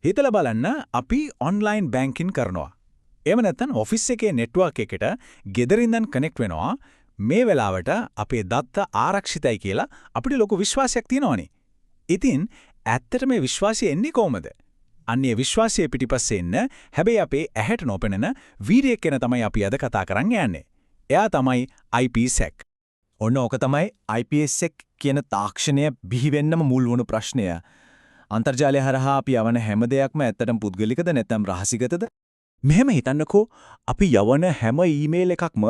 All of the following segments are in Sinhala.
හිතලා බලන්න අපි ඔන්ලයින් බැංකින් කරනවා. එහෙම නැත්නම් ඔෆිස් එකේ නෙට්වර්ක් එකට ගෙදරින් ඉඳන් කනෙක්ට් වෙනවා. මේ වෙලාවට අපේ දත්ත ආරක්ෂිතයි කියලා අපිට ලොකු විශ්වාසයක් තියෙනවනේ. ඉතින් ඇත්තට මේ විශ්වාසය එන්නේ කොහමද? අන්නේ විශ්වාසයේ පිටිපස්සේ ඉන්න හැබැයි අපේ ඇහැට නොපෙනෙන වීරයෙක් ගැන තමයි අපි අද කතා කරන්න යන්නේ. එයා තමයි IPsec. ඔන්න ඕක තමයි IPsec කියන තාක්ෂණය බිහි වෙන්නම මුල් වුණු ප්‍රශ්නය. අන්තර්ජාලය හරහා අපි යවන හැම දෙයක්ම ඇත්තටම පුද්ගලිකද නැත්නම් රහසිගතද? මෙහෙම හිතන්නකෝ අපි යවන හැම ඊමේල් එකක්ම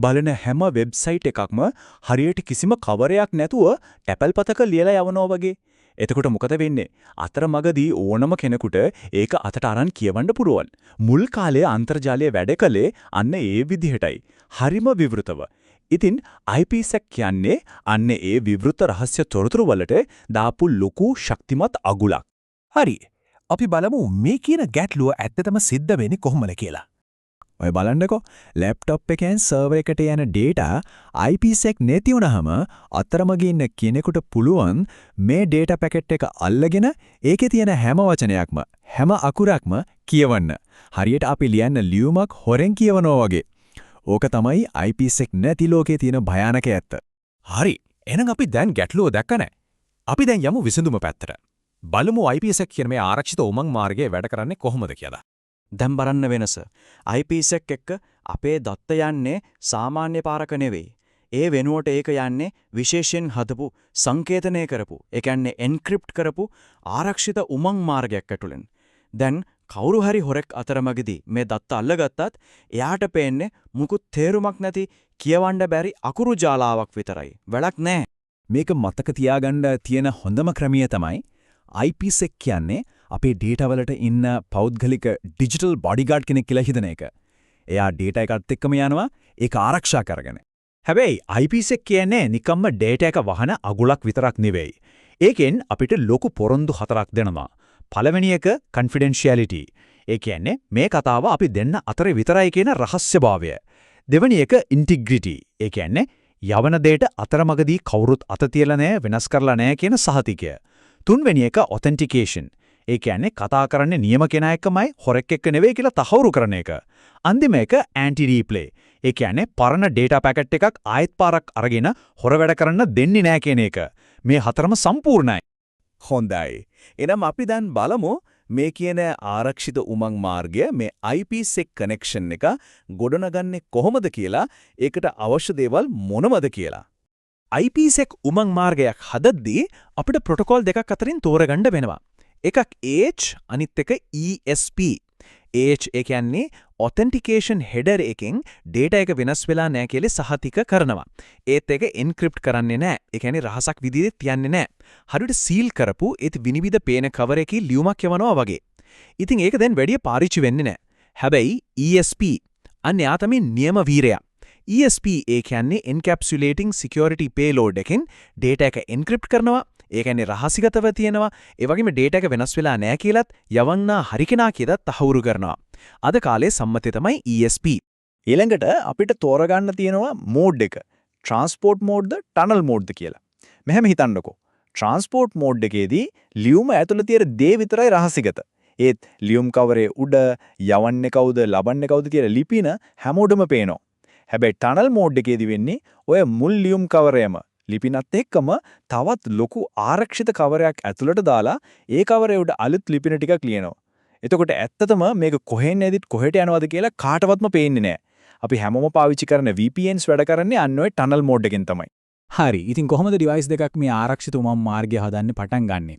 බලන හැම වෙබ්සයිට් එකක්ම හරියට කිසිම කවරයක් නැතුව ටැපල්පතක ලියලා යවනවා වගේ. එතකොට මොකද වෙන්නේ? අතරමඟදී ඕනම කෙනෙකුට ඒක අතට අරන් කියවන්න පුළුවන්. මුල් කාලයේ අන්තර්ජාලය වැඩ කළේ අන්න ඒ විදිහටයි. හරිම විවෘතව. ඉතින් IPsec කියන්නේ අන්න ඒ විවෘත රහස්‍ය තොරතුරු වලට දාපු ලොකු ශක්තිමත් අගුලක්. හරි. අපි බලමු මේ කියන ගැටලුව ඇත්තටම සිද්ධ වෙන්නේ කොහොමද කියලා. ඔය බලන්නකෝ ලැප්ටොප් එකෙන් සර්වර් එකට යන data IPsec නැති වුනහම අතරමඟ ඉන්න කෙනෙකුට පුළුවන් මේ data packet එක අල්ලගෙන ඒකේ තියෙන හැම වචනයක්ම හැම අකුරක්ම කියවන්න. හරියට අපි ලියන්න ලියුමක් හොරෙන් කියවනවා වගේ. ඕක තමයි IPsec නැති ලෝකේ තියෙන භයානක ඇත්ත. හරි. එහෙනම් අපි දැන් ගැටලුව දැක්ක නැහැ. අපි දැන් යමු විසඳුම පැත්තට. බලමු IPsec කියන මේ ආරක්ෂිත උමං මාර්ගයේ වැඩ කරන්නේ කොහොමද කියලා. දැන් බලන්න වෙනස. IPsec එක්ක අපේ දත්ත යන්නේ සාමාන්‍ය පාරක නෙවෙයි. ඒ වෙනුවට ඒක යන්නේ විශේෂයෙන් හදපු සංකේතනය කරපු, ඒ කියන්නේ එන්ක්‍රිප්ට් කරපු ආරක්ෂිත උමං මාර්ගයක් ඇතුළෙන්. දැන් කවුරු හරි හොරෙක් අතරමඟදී මේ දත්ත අල්ලගත්තත් එයාට පේන්නේ මුකුත් තේරුමක් නැති කියවන්න බැරි අකුරු ජාලාවක් විතරයි. වැඩක් නැහැ. මේක මතක තියාගන්න තියෙන හොඳම ක්‍රමය තමයි IPsec කියන්නේ අපේ data වලට ඉන්න පෞද්ගලික digital bodyguard කෙනෙක් කියලා හිතන එක. එයා data එකත් එක්කම යනවා ඒක ආරක්ෂා කරගෙන. හැබැයි IPsec කියන්නේ නිකම්ම data එක වහන අගුලක් විතරක් නෙවෙයි. ඒකෙන් අපිට ලොකු පොරොන්දු හතරක් දෙනවා. පළවෙනි එක confidentiality. ඒ කියන්නේ මේ කතාව අපි දෙන්න අතර විතරයි කියන රහස්‍යභාවය. දෙවෙනි එක integrity. ඒ කියන්නේ යවන දෙයට අතරමඟදී කවුරුත් අත තියලා නැහැ වෙනස් කරලා නැහැ කියන සහතිකය. තුන්වෙනි එක authentication. ඒ කියන්නේ කතා කරන්නේ නියම කෙනා එක්කමයි හොරෙක් එක්ක නෙවෙයි කියලා තහවුරු කරන එක. අන්තිම එක anti replay. ඒ කියන්නේ පරණ data packet එකක් ආයෙත් පාරක් අරගෙන හොර වැඩ කරන්න දෙන්නේ නැහැ කියන එක. මේ හතරම සම්පූර්ණයි. හොඳයි. එහෙනම් අපි දැන් බලමු මේ කියන ආරක්ෂිත උමං මාර්ගය මේ IPsec connection එක ගොඩනගන්නේ කොහොමද කියලා ඒකට අවශ්‍ය දේවල් මොනවද කියලා. IPsec උමං මාර්ගයක් හදද්දී අපිට ප්‍රොටෝකෝල් දෙකක් අතරින් තෝරගන්න වෙනවා. එකක් AH අනිත් එක ESP. AH ඒ කියන්නේ authentication header එකෙන් data එක වෙනස් වෙලා නැහැ කියලා සහතික කරනවා. ඒත් ඒක encrypt කරන්නේ නැහැ. ඒ කියන්නේ රහසක් විදිහට තියන්නේ නැහැ. හරියට seal කරපු ඒත් විනිවිද පේන cover එකේ ලියුමක් යවනවා වගේ. ඉතින් ඒක දැන් වැඩි පාරිච්චි වෙන්නේ නැහැ. හැබැයි ESP අන්නේ ආ තමයි නියම වීරයා. ESP ඒ කියන්නේ encapsulating security payload එකෙන් data එක encrypt කරනවා. ඒ කියන්නේ රහසිගතව තියෙනවා. ඒ වගේම data එක වෙනස් වෙලා නැහැ කියලාත් යවන්නා හරි කෙනා කියලාත් තහවුරු කරනවා. අද කාලේ සම්මතය තමයි ESP. ඊළඟට අපිට තෝරගන්න තියෙනවා mode එක. transport mode ද tunnel mode ද කියලා. මෙහෙම හිතන්නකෝ. transport mode එකේදී ලියුම ඇතුළේ තියෙන දේ විතරයි රහසිගත. ඒත් ලියුම් කවරේ උඩ යවන්නේ කවුද ලබන්නේ කවුද කියලා ලිපින හැමෝටම පේනවා. හැබැයි tunnel mode එකේදී වෙන්නේ ඔය මුල් ලියුම් කවරයම ලිපිනත් එක්කම තවත් ලොකු ආරක්ෂිත කවරයක් ඇතුළට දාලා ඒ කවරේ උඩ අලුත් ලිපින ටිකක් ලියනවා. එතකොට ඇත්තටම මේක කොහෙන් ඇදිත් කොහෙට යනවද කියලා කාටවත්ම පේන්නේ නැහැ. අපි හැමෝම පාවිච්චි කරන VPNs වැඩ කරන්නේ අන්න ඔය tunnel mode එකෙන් තමයි. හරි. ඉතින් කොහොමද device දෙකක් මේ ආරක්ෂිත උමං මාර්ගය හදන්න පටන් ගන්නෙ?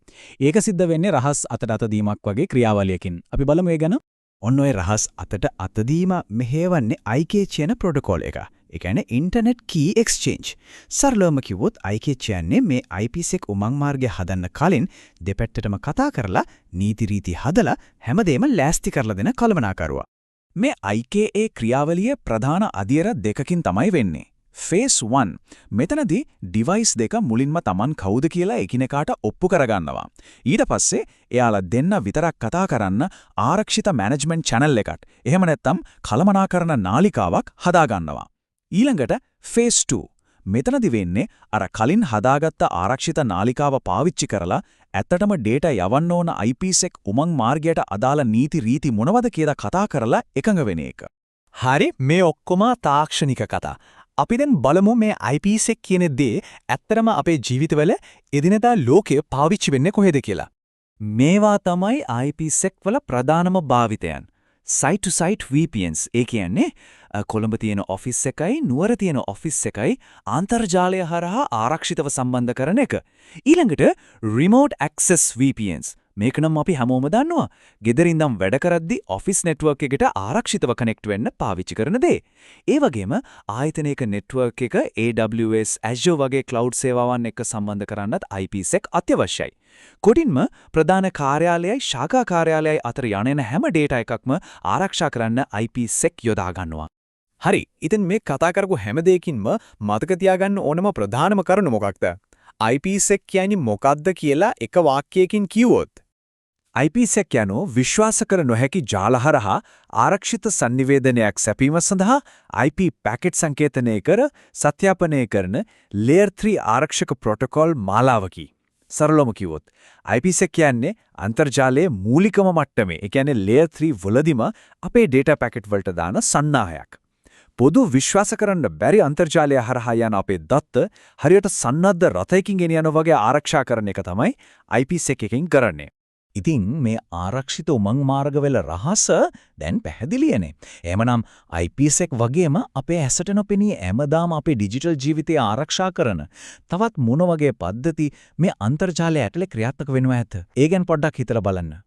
ඒක සිද්ධ වෙන්නේ රහස් අතට අත දීමක් වගේ ක්‍රියාවලියකින්. අපි බලමු ඒ ගැන. ඔන්න ඔය රහස් අතට අතදීම මෙහෙවන්නේ IK කියන ප්‍රොටෝකෝල් එක. ඒ කියන්නේ Internet Key Exchange. සරලවම කිව්වොත් IK කියන්නේ මේ IPsec උමං මාර්ගය හදන්න කලින් දෙපැත්තටම කතා කරලා නීති රීති හදලා හැමදේම ලෑස්ති කරලා දෙන කළමනාකරුවා. මේ IKA ක්‍රියාවලිය ප්‍රධාන අදියර දෙකකින් තමයි වෙන්නේ. Phase 1 මෙතනදී device දෙක මුලින්ම Taman කවුද කියලා එකිනෙකාට ඔප්පු කරගන්නවා. ඊට පස්සේ එයාලා දෙන්න විතරක් කතා කරන්න ආරක්ෂිත management channel එකක්. එහෙම නැත්නම් කළමනාකරන නාලිකාවක් හදාගන්නවා. ඊළඟට Phase 2 මෙතනදී වෙන්නේ අර කලින් හදාගත්ත ආරක්ෂිත නාලිකාව පාවිච්චි කරලා ඇත්තටම data යවන්න ඕන IPsec උමං මාර්ගයට අදාළ නීති රීති මොනවද කියලා කතා කරලා එකඟ වෙන එක. හරි මේ ඔක්කොම තාක්ෂණික කතා. අපි දැන් බලමු මේ IPsec කියන දේ ඇත්තටම අපේ ජීවිතවල එදිනෙදා ලෝකයේ පාවිච්චි වෙන්නේ කොහෙද කියලා. මේවා තමයි IPsec වල ප්‍රධානම භාවිතයන්. site to site VPNs ඒ කියන්නේ කොළඹ තියෙන ඔෆිස් එකයි නුවර තියෙන ඔෆිස් එකයි අන්තර්ජාලය හරහා ආරක්ෂිතව සම්බන්ධ කරන එක. ඊළඟට remote access VPNs. මේක නම් අපි හැමෝම දන්නවා. ගෙදර ඉඳන් වැඩ කරද්දී ඔෆිස් network එකට ආරක්ෂිතව connect වෙන්න පාවිච්චි කරන දේ. ඒ වගේම ආයතනයක network එක AWS Azure වගේ cloud සේවාවන් එක්ක සම්බන්ධ කරන්නත් IPsec අත්‍යවශ්‍යයි. කොටින්ම ප්‍රධාන කාර්යාලයයි ශාඛා කාර්යාලයයි අතර යන හැම data එකක්ම ආරක්ෂා කරන්න IPsec යොදා ගන්නවා. හරි. ඉතින් මේ කතා කරපු හැම දෙයකින්ම මතක තියාගන්න ඕනම ප්‍රධානම කරුණ මොකක්ද? IPsec කියන්නේ මොකක්ද කියලා එක වාක්‍යයකින් කිව්වොත් IPsec යනෝ විශ්වාස කර නොහැකි ජාල හරහා ආරක්ෂිත sannivedanayak සැපීම සඳහා IP පැකට් සංකේතනය කර සත්‍යාපනය කරන layer 3 ආරක්ෂක ප්‍රොටෝකෝල් මාලාවකි. සරලවම කිව්වොත් IPsec කියන්නේ අන්තර්ජාලයේ මූලිකම මට්ටමේ, ඒ කියන්නේ layer 3 වලදීම අපේ data packet වලට දාන සන්නාහයක්. පොදු විශ්වාස කරන්න බැරි අන්තර්ජාලය හරහා යන අපේ දත්ත හරියට සන්නද්ධ රථයකින් ගෙනියන වගේ ආරක්ෂා කරන එක තමයි IPsec එකකින් කරන්නේ. ඉතින් මේ ආරක්ෂිත උමං මාර්ගවල රහස දැන් පැහැදිලියනේ. එහෙමනම් IPsec වගේම අපේ ඇසට නොපෙනී හැමදාම අපේ ඩිජිටල් ජීවිතය ආරක්ෂා කරන තවත් මොන වගේ පද්ධති මේ අන්තර්ජාලය ඇතුලේ ක්‍රියාත්මක වෙනවා ඇත. ඒ ගැන පොඩ්ඩක් හිතලා බලන්න.